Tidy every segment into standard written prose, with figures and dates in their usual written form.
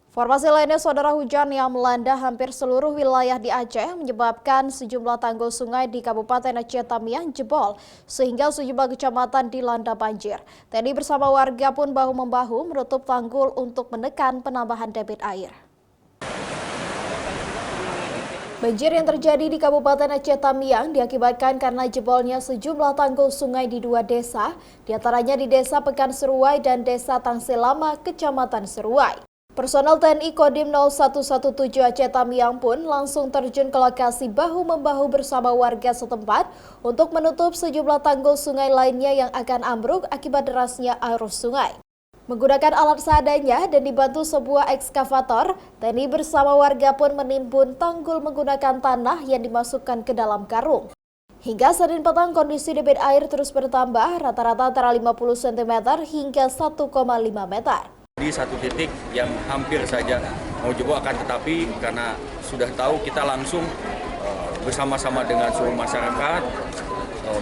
Informasi lainnya, saudara, hujan yang melanda hampir seluruh wilayah di Aceh menyebabkan sejumlah tanggul sungai di Kabupaten Aceh Tamiang jebol, sehingga sejumlah kecamatan dilanda banjir. TNI bersama warga pun bahu-membahu menutup tanggul untuk menekan penambahan debit air. Banjir yang terjadi di Kabupaten Aceh Tamiang diakibatkan karena jebolnya sejumlah tanggul sungai di dua desa, diantaranya di Desa Pekan Seruai dan Desa Tangselama, Kecamatan Seruai. Personel TNI Kodim 0117 Aceh Tamiang pun langsung terjun ke lokasi bahu-membahu bersama warga setempat untuk menutup sejumlah tanggul sungai lainnya yang akan ambruk akibat derasnya arus sungai. Menggunakan alat seadanya dan dibantu sebuah ekskavator, TNI bersama warga pun menimbun tanggul menggunakan tanah yang dimasukkan ke dalam karung. Hingga Senin petang kondisi debit air terus bertambah, rata-rata antara 50 cm hingga 1,5 meter. Di satu titik yang hampir saja mau jebol, akan tetapi karena sudah tahu, kita langsung bersama-sama dengan seluruh masyarakat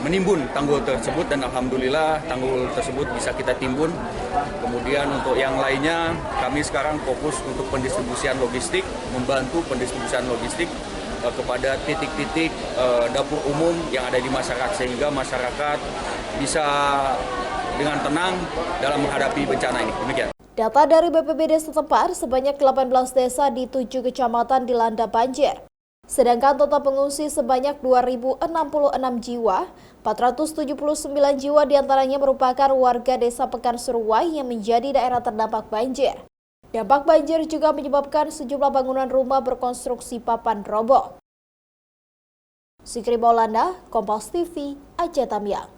menimbun tanggul tersebut, dan alhamdulillah tanggul tersebut bisa kita timbun. Kemudian untuk yang lainnya kami sekarang fokus untuk pendistribusian logistik, membantu pendistribusian logistik kepada titik-titik dapur umum yang ada di masyarakat, sehingga masyarakat bisa dengan tenang dalam menghadapi bencana ini. Demikian. Data dari BPBD setempat, sebanyak 18 desa di 7 kecamatan dilanda banjir. Sedangkan total pengungsi sebanyak 2.066 jiwa, 479 jiwa diantaranya merupakan warga Desa Pekan Seruai yang menjadi daerah terdampak banjir. Dampak banjir juga menyebabkan sejumlah bangunan rumah berkonstruksi papan roboh. Sikri Maulana, Kompas TV, Aceh Tamiang.